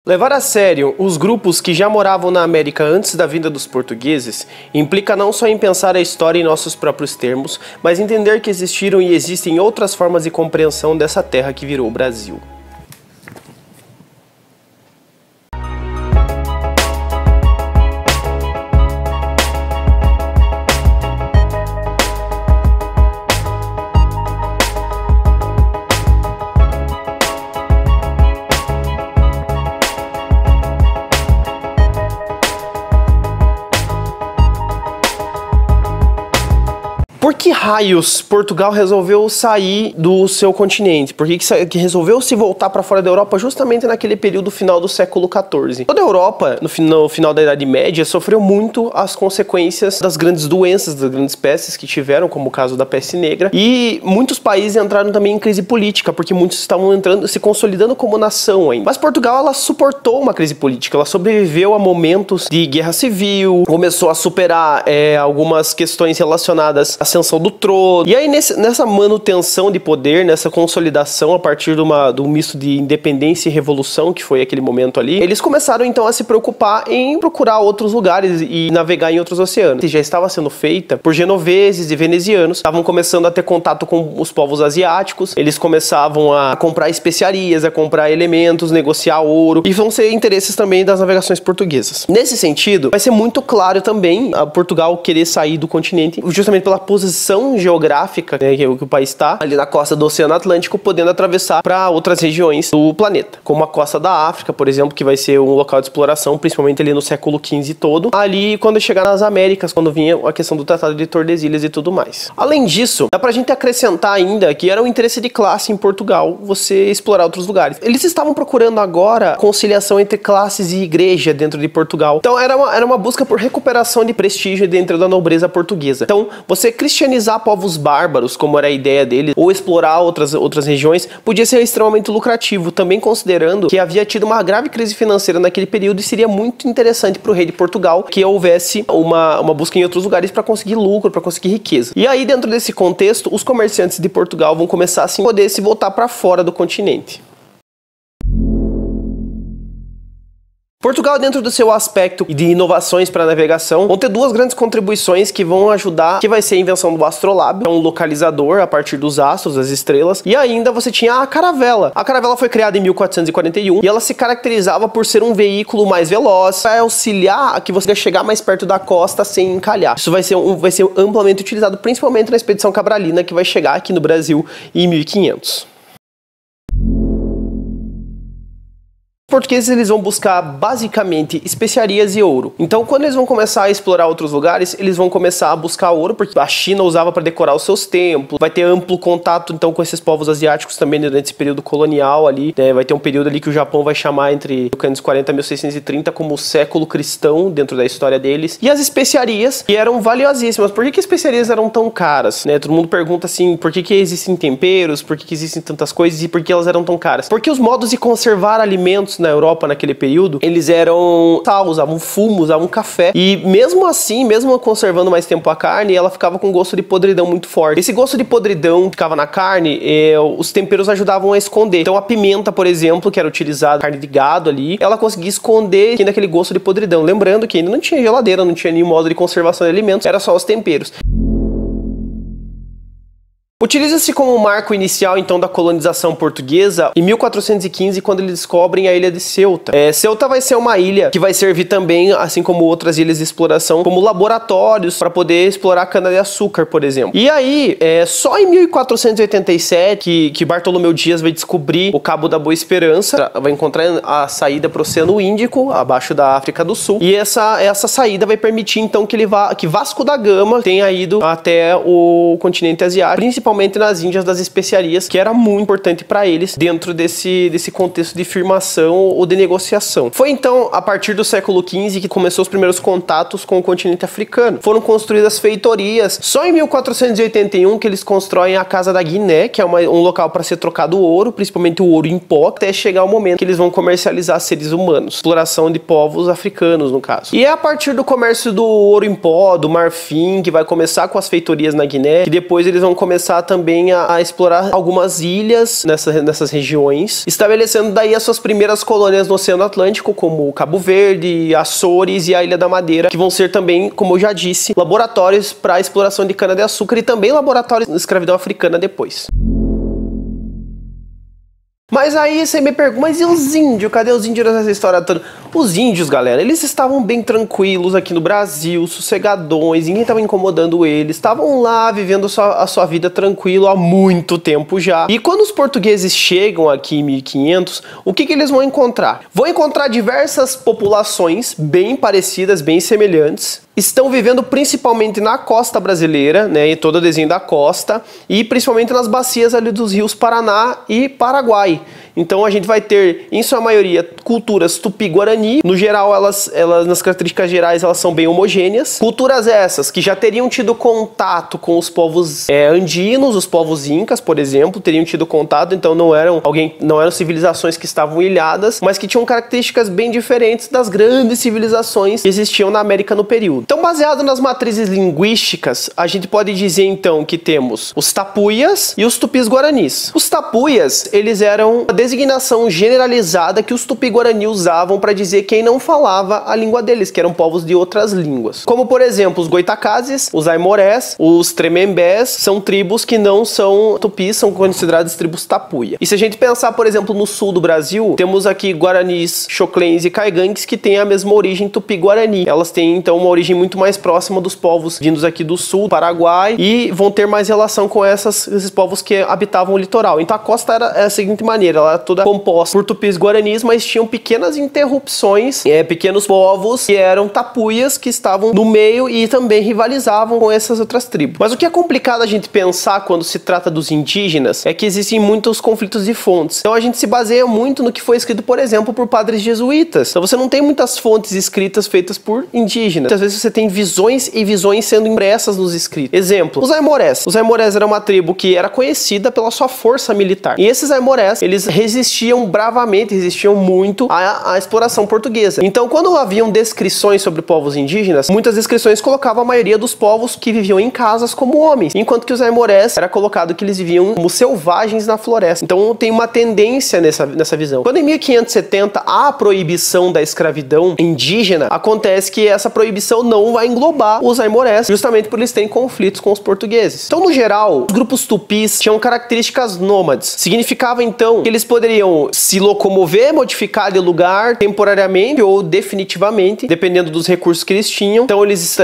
Levar a sério os grupos que já moravam na América antes da vinda dos portugueses implica não só em pensar a história em nossos próprios termos, mas entender que existiram e existem outras formas de compreensão dessa terra que virou o Brasil. Por que raios Portugal resolveu sair do seu continente? Por que resolveu se voltar para fora da Europa justamente naquele período final do século XIV? Toda a Europa, no final da Idade Média, sofreu muito as consequências das grandes doenças, das grandes pestes que tiveram, como o caso da peste negra. E muitos países entraram também em crise política, porque muitos estavam se consolidando como nação ainda. Mas Portugal, ela suportou uma crise política, ela sobreviveu a momentos de guerra civil, começou a superar algumas questões relacionadas à ascensão do trono. E aí nessa manutenção de poder, nessa consolidação a partir do misto de independência e revolução que foi aquele momento ali, eles começaram então a se preocupar em procurar outros lugares e navegar em outros oceanos. Que já estava sendo feita por genoveses e venezianos, estavam começando a ter contato com os povos asiáticos, eles começavam a comprar especiarias, a comprar elementos, negociar ouro, e vão ser interesses também das navegações portuguesas. Nesse sentido, vai ser muito claro também a Portugal querer sair do continente, justamente pela posição geográfica, né, que o país está ali na costa do Oceano Atlântico, podendo atravessar para outras regiões do planeta, como a costa da África, por exemplo, que vai ser um local de exploração, principalmente ali no século XV todo, ali quando chegar nas Américas, quando vinha a questão do Tratado de Tordesilhas e tudo mais. Além disso, dá pra gente acrescentar ainda que era um interesse de classe em Portugal você explorar outros lugares. Eles estavam procurando agora conciliação entre classes e igreja dentro de Portugal. Então era uma busca por recuperação de prestígio dentro da nobreza portuguesa. Então, você cristianizar povos bárbaros, como era a ideia dele, ou explorar outras regiões, podia ser extremamente lucrativo, também considerando que havia tido uma grave crise financeira naquele período e seria muito interessante para o rei de Portugal que houvesse uma busca em outros lugares para conseguir lucro, para conseguir riqueza. E aí, dentro desse contexto, os comerciantes de Portugal vão começar assim a poder se voltar para fora do continente. Portugal, dentro do seu aspecto de inovações para a navegação, vão ter duas grandes contribuições que vão ajudar, que vai ser a invenção do astrolábio, um localizador a partir dos astros, das estrelas, e ainda você tinha a caravela. A caravela foi criada em 1441 e ela se caracterizava por ser um veículo mais veloz, para auxiliar a que você chegar mais perto da costa sem encalhar. Isso vai ser amplamente utilizado, principalmente na expedição cabralina, que vai chegar aqui no Brasil em 1500. Os portugueses, eles vão buscar basicamente especiarias e ouro. Então, quando eles vão começar a explorar outros lugares, eles vão começar a buscar ouro, porque a China usava para decorar os seus templos. Vai ter amplo contato então com esses povos asiáticos também durante esse período colonial ali, né? Vai ter um período ali que o Japão vai chamar entre 1540 e 1630 como o século cristão dentro da história deles. E as especiarias, que eram valiosíssimas. Por que especiarias eram tão caras, né? Todo mundo pergunta assim, por que existem temperos, por que existem tantas coisas e por que elas eram tão caras? Porque os modos de conservar alimentos na Europa naquele período, eles eram sal, usavam fumo, usavam café, e mesmo assim, mesmo conservando mais tempo a carne, ela ficava com gosto de podridão muito forte. Esse gosto de podridão que ficava na carne, os temperos ajudavam a esconder. Então a pimenta, por exemplo, que era utilizada, carne de gado ali, ela conseguia esconder ainda aquele gosto de podridão. Lembrando que ainda não tinha geladeira, não tinha nenhum modo de conservação de alimentos, era só os temperos. Utiliza-se como marco inicial, então, da colonização portuguesa em 1415, quando eles descobrem a ilha de Ceuta. Ceuta vai ser uma ilha que vai servir também, assim como outras ilhas de exploração, como laboratórios para poder explorar cana-de-açúcar, por exemplo. E aí, só em 1487 que Bartolomeu Dias vai descobrir o Cabo da Boa Esperança, vai encontrar a saída para o Oceano Índico, abaixo da África do Sul, e essa saída vai permitir, então, que Vasco da Gama tenha ido até o continente asiático, principalmente nas Índias das especiarias, que era muito importante para eles dentro desse contexto de firmação ou de negociação. Foi então a partir do século XV que começou os primeiros contatos com o continente africano. Foram construídas feitorias. Só em 1481 que eles constroem a Casa da Guiné, que é um local para ser trocado ouro, principalmente o ouro em pó, até chegar o momento que eles vão comercializar seres humanos. Exploração de povos africanos, no caso. E é a partir do comércio do ouro em pó, do marfim, que vai começar com as feitorias na Guiné, que depois eles vão começar a também a explorar algumas ilhas nessas regiões, estabelecendo daí as suas primeiras colônias no Oceano Atlântico, como Cabo Verde, Açores e a Ilha da Madeira, que vão ser também, como eu já disse, laboratórios para a exploração de cana-de-açúcar e também laboratórios de escravidão africana depois. Mas aí você me pergunta, mas e os índios? Cadê os índios nessa história toda? Os índios, galera, eles estavam bem tranquilos aqui no Brasil, sossegadões, ninguém estava incomodando eles, estavam lá vivendo a sua vida tranquilo há muito tempo já. E quando os portugueses chegam aqui em 1500, o que eles vão encontrar? Vão encontrar diversas populações bem parecidas, bem semelhantes, estão vivendo principalmente na costa brasileira, né, em todo o desenho da costa, e principalmente nas bacias ali dos rios Paraná e Paraguai. Então a gente vai ter, em sua maioria, culturas tupi-guarani. No geral, elas nas características gerais, elas são bem homogêneas. Culturas essas que já teriam tido contato com os povos andinos, os povos incas, por exemplo, teriam tido contato, então não eram civilizações que estavam ilhadas, mas que tinham características bem diferentes das grandes civilizações que existiam na América no período. Então, baseado nas matrizes linguísticas, a gente pode dizer então que temos os tapuias e os tupis-guaranis. Os tapuias, eles eram a designação generalizada que os tupi-guarani usavam para dizer quem não falava a língua deles, que eram povos de outras línguas. Como, por exemplo, os goitacazes, os aimorés, os tremembés, são tribos que não são tupis, são consideradas tribos tapuia. E se a gente pensar, por exemplo, no sul do Brasil, temos aqui guaranis, xoclens e caigangues que têm a mesma origem tupi-guarani. Elas têm, então, uma origem muito mais próxima dos povos vindos aqui do sul, do Paraguai, e vão ter mais relação com esses povos que habitavam o litoral. Então a costa era da seguinte maneira, ela era toda composta por tupis guaranis, mas tinham pequenas interrupções, pequenos povos que eram tapuias, que estavam no meio e também rivalizavam com essas outras tribos. Mas o que é complicado a gente pensar quando se trata dos indígenas é que existem muitos conflitos de fontes. Então a gente se baseia muito no que foi escrito, por exemplo, por padres jesuítas. Então você não tem muitas fontes escritas feitas por indígenas. Muitas vezes você tem visões e visões sendo impressas nos escritos. Exemplo, os aimorés. Os aimorés eram uma tribo que era conhecida pela sua força militar. E esses aimorés, eles resistiam bravamente, resistiam muito à exploração portuguesa. Então, quando haviam descrições sobre povos indígenas, muitas descrições colocavam a maioria dos povos que viviam em casas como homens, enquanto que os aimorés era colocado que eles viviam como selvagens na floresta. Então, tem uma tendência nessa visão. Quando em 1570 há a proibição da escravidão indígena, acontece que essa proibição não vai englobar os aimorés, justamente por eles terem conflitos com os portugueses. Então, no geral, os grupos tupis tinham características nômades. Significava, então, que eles poderiam se locomover, modificar de lugar temporariamente ou definitivamente, dependendo dos recursos que eles tinham. Então, eles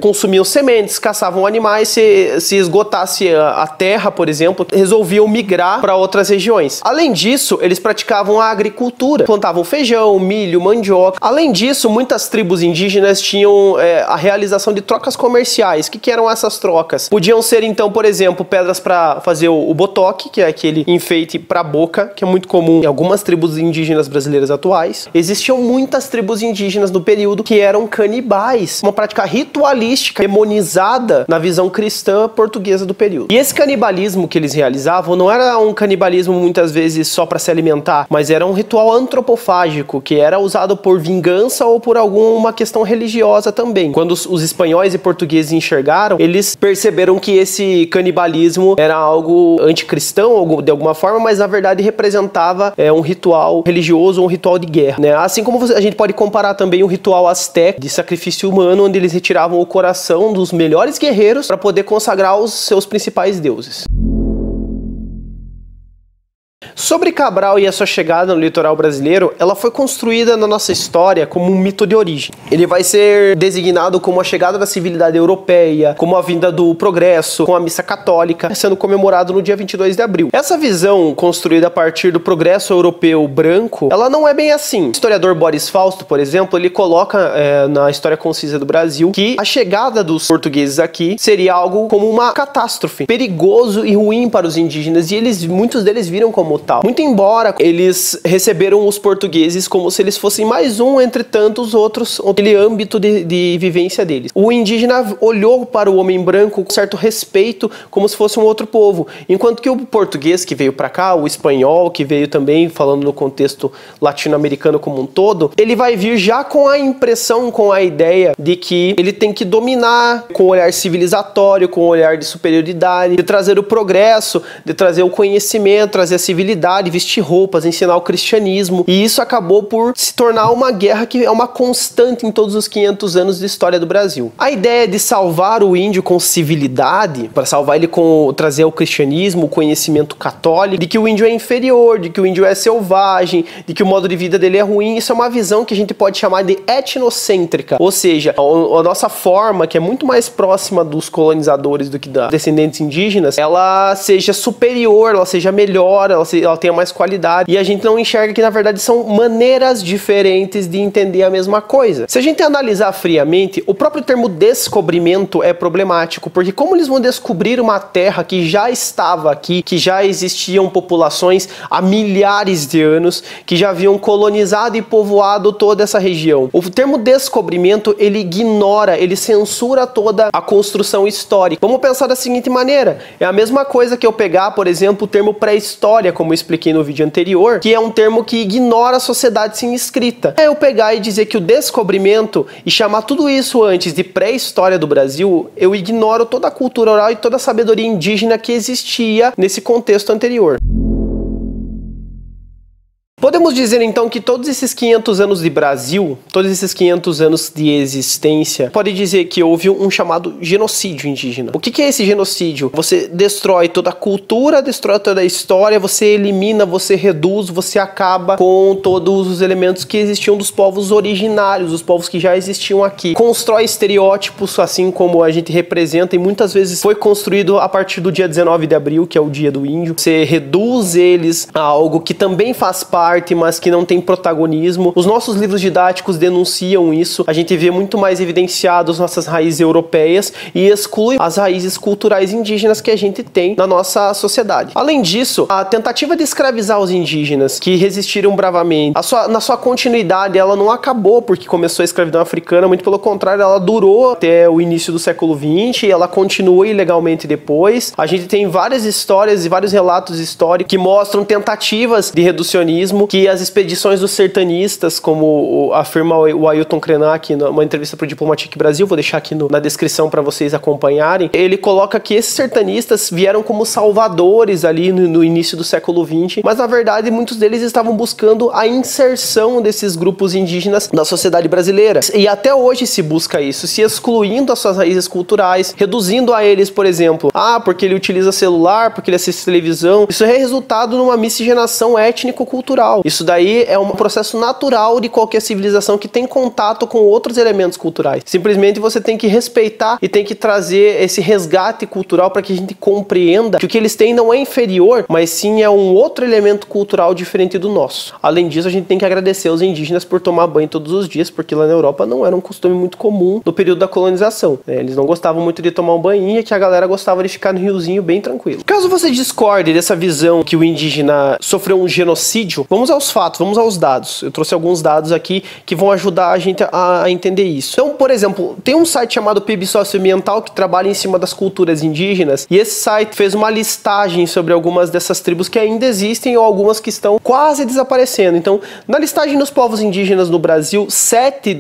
consumiam sementes, caçavam animais, se esgotasse a terra, por exemplo, resolviam migrar para outras regiões. Além disso, eles praticavam a agricultura, plantavam feijão, milho, mandioca. Além disso, muitas tribos indígenas tinham a realização de trocas comerciais. O que eram essas trocas? Podiam ser, então, por exemplo, pedras para fazer o botoque, que é aquele enfeite para a boca, que é muito comum em algumas tribos indígenas brasileiras atuais. Existiam muitas tribos indígenas no período que eram canibais, uma prática ritualística demonizada na visão cristã portuguesa do período. E esse canibalismo que eles realizavam não era um canibalismo muitas vezes só para se alimentar, mas era um ritual antropofágico que era usado por vingança ou por alguma questão religiosa também. Quando os espanhóis e portugueses enxergaram, eles perceberam que esse canibalismo era algo anticristão de alguma forma, mas na verdade representava um ritual religioso, um ritual de guerra, né? Assim como a gente pode comparar também o ritual azteca de sacrifício humano, onde eles retiravam o coração dos melhores guerreiros para poder consagrar os seus principais deuses. Sobre Cabral e a sua chegada no litoral brasileiro, ela foi construída na nossa história como um mito de origem. Ele vai ser designado como a chegada da civilidade europeia, como a vinda do progresso, com a missa católica, sendo comemorado no dia 22 de abril. Essa visão, construída a partir do progresso europeu branco, ela não é bem assim. O historiador Boris Fausto, por exemplo, ele coloca na História Concisa do Brasil que a chegada dos portugueses aqui seria algo como uma catástrofe, perigoso e ruim para os indígenas, e muitos deles viram como tal. ocidental. Muito embora eles receberam os portugueses como se eles fossem mais um entre tantos outros, aquele âmbito de vivência deles. O indígena olhou para o homem branco com certo respeito, como se fosse um outro povo, enquanto que o português que veio para cá, o espanhol que veio também, falando no contexto latino-americano como um todo, ele vai vir já com a impressão, com a ideia de que ele tem que dominar com um olhar civilizatório, com um olhar de superioridade, de trazer o progresso, de trazer o conhecimento, trazer a civilidade, vestir roupas, ensinar o cristianismo. E isso acabou por se tornar uma guerra que é uma constante em todos os 500 anos de história do Brasil. A ideia de salvar o índio com civilidade, para salvar ele com trazer o cristianismo, o conhecimento católico, de que o índio é inferior, de que o índio é selvagem, de que o modo de vida dele é ruim, isso é uma visão que a gente pode chamar de etnocêntrica, ou seja, a nossa forma, que é muito mais próxima dos colonizadores do que da descendentes indígenas, ela seja superior, ela seja melhor, ela tenha mais qualidade, e a gente não enxerga que na verdade são maneiras diferentes de entender a mesma coisa. Se a gente analisar friamente, o próprio termo descobrimento é problemático, porque como eles vão descobrir uma terra que já estava aqui, que já existiam populações há milhares de anos, que já haviam colonizado e povoado toda essa região? O termo descobrimento, ele ignora, ele censura toda a construção histórica. Vamos pensar da seguinte maneira, é a mesma coisa que eu pegar, por exemplo, o termo pré-história, como eu expliquei no vídeo anterior, que é um termo que ignora a sociedade sim escrita. É eu pegar e dizer que o descobrimento e chamar tudo isso antes de pré-história do Brasil, eu ignoro toda a cultura oral e toda a sabedoria indígena que existia nesse contexto anterior. Podemos dizer então que todos esses 500 anos de Brasil, todos esses 500 anos de existência, pode dizer que houve um chamado genocídio indígena. O que é esse genocídio? Você destrói toda a cultura, destrói toda a história, você elimina, você reduz, você acaba com todos os elementos que existiam dos povos originários, os povos que já existiam aqui. Constrói estereótipos, assim como a gente representa, e muitas vezes foi construído a partir do dia 19 de abril, que é o dia do índio. Você reduz eles a algo que também faz parte, mas que não tem protagonismo. Os nossos livros didáticos denunciam isso. A gente vê muito mais evidenciado as nossas raízes europeias e exclui as raízes culturais indígenas que a gente tem na nossa sociedade. Além disso, a tentativa de escravizar os indígenas, que resistiram bravamente, na sua continuidade, ela não acabou porque começou a escravidão africana, muito pelo contrário, ela durou até o início do século XX e ela continua ilegalmente depois. A gente tem várias histórias e vários relatos históricos que mostram tentativas de reducionismo, que as expedições dos sertanistas, como afirma o Ailton Krenak numa entrevista para o Diplomatique Brasil, vou deixar aqui na descrição para vocês acompanharem, ele coloca que esses sertanistas vieram como salvadores ali no início do século XX, mas na verdade muitos deles estavam buscando a inserção desses grupos indígenas na sociedade brasileira. E até hoje se busca isso, se excluindo as suas raízes culturais, reduzindo a eles, por exemplo, porque ele utiliza celular, porque ele assiste televisão. Isso é resultado numa miscigenação étnico-cultural. Isso daí é um processo natural de qualquer civilização que tem contato com outros elementos culturais. Simplesmente você tem que respeitar e tem que trazer esse resgate cultural para que a gente compreenda que o que eles têm não é inferior, mas sim é um outro elemento cultural diferente do nosso. Além disso, a gente tem que agradecer aos indígenas por tomar banho todos os dias, porque lá na Europa não era um costume muito comum no período da colonização. Eles não gostavam muito de tomar um banho, e que a galera gostava de ficar no riozinho bem tranquilo. Caso você discorde dessa visão que o indígena sofreu um genocídio, vamos aos fatos, vamos aos dados. Eu trouxe alguns dados aqui que vão ajudar a gente a entender isso. Então, por exemplo, tem um site chamado PIB Socioambiental que trabalha em cima das culturas indígenas, e esse site fez uma listagem sobre algumas dessas tribos que ainda existem ou algumas que estão quase desaparecendo. Então, na listagem dos povos indígenas no Brasil, 7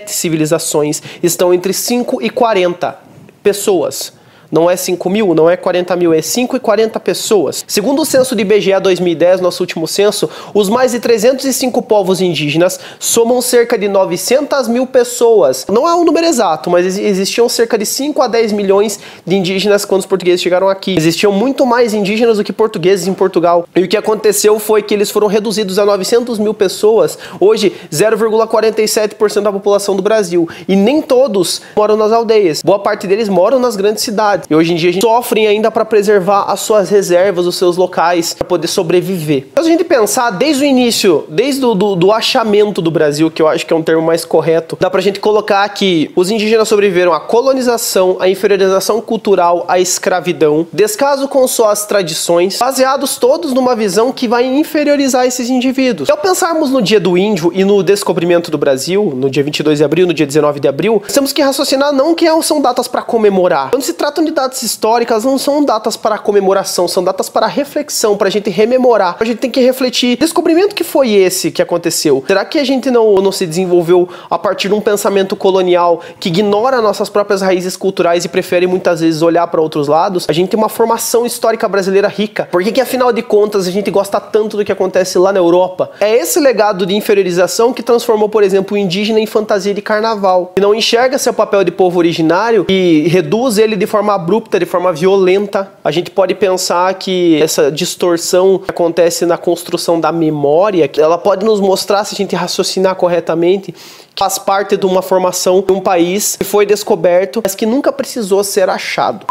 civilizações estão entre 5 e 40 pessoas. Não é 5 mil, não é 40 mil, é 5 e 40 pessoas. Segundo o censo do IBGE 2010, nosso último censo, os mais de 305 povos indígenas somam cerca de 900 mil pessoas. Não é um número exato, mas existiam cerca de 5 a 10 milhões de indígenas quando os portugueses chegaram aqui. Existiam muito mais indígenas do que portugueses em Portugal. E o que aconteceu foi que eles foram reduzidos a 900 mil pessoas, hoje 0,47% da população do Brasil. E nem todos moram nas aldeias. Boa parte deles moram nas grandes cidades. cidades. E hoje em dia a gente sofre ainda para preservar as suas reservas, os seus locais, para poder sobreviver. Então, se a gente pensar desde o início, desde do achamento do Brasil, que eu acho que é um termo mais correto, dá pra gente colocar que os indígenas sobreviveram à colonização, à inferiorização cultural, à escravidão, descaso com suas tradições, baseados todos numa visão que vai inferiorizar esses indivíduos. E ao pensarmos no Dia do Índio e no descobrimento do Brasil, no dia 22 de abril, no dia 19 de abril, temos que raciocinar não que são datas para comemorar. Quando se tratam de datas históricas, não são datas para comemoração, são datas para reflexão, pra gente rememorar. A gente tem que refletir, descobrimento que foi esse que aconteceu? Será que a gente não se desenvolveu a partir de um pensamento colonial que ignora nossas próprias raízes culturais e prefere muitas vezes olhar para outros lados? A gente tem uma formação histórica brasileira rica. Por que afinal de contas a gente gosta tanto do que acontece lá na Europa? É esse legado de inferiorização que transformou, por exemplo, o indígena em fantasia de carnaval. E não enxerga seu papel de povo originário e reduz ele de forma abrupta, de forma violenta. A gente pode pensar que essa distorção que acontece na construção da memória, ela pode nos mostrar, se a gente raciocinar corretamente, que faz parte de uma formação de um país que foi descoberto, mas que nunca precisou ser achado.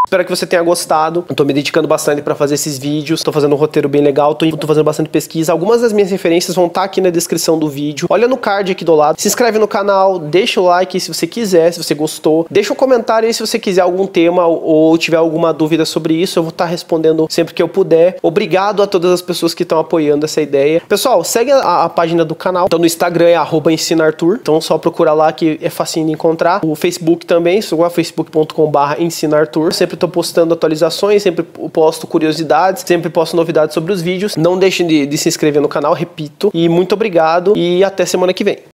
Espero que você tenha gostado. Eu tô me dedicando bastante para fazer esses vídeos. Tô fazendo um roteiro bem legal. Tô fazendo bastante pesquisa. Algumas das minhas referências vão estar aqui na descrição do vídeo. Olha no card aqui do lado. Se inscreve no canal. Deixa o like se você quiser, se você gostou. Deixa um comentário aí se você quiser algum tema ou tiver alguma dúvida sobre isso. Eu vou estar respondendo sempre que eu puder. Obrigado a todas as pessoas que estão apoiando essa ideia. Pessoal, segue a página do canal. Então no Instagram é @ensinartur. Então só procura lá que é facinho de encontrar. O Facebook também, facebook.com/ensinartur. Sempre tô postando atualizações, sempre posto curiosidades, sempre posto novidades sobre os vídeos. Não deixem de se inscrever no canal, repito. E muito obrigado e até semana que vem.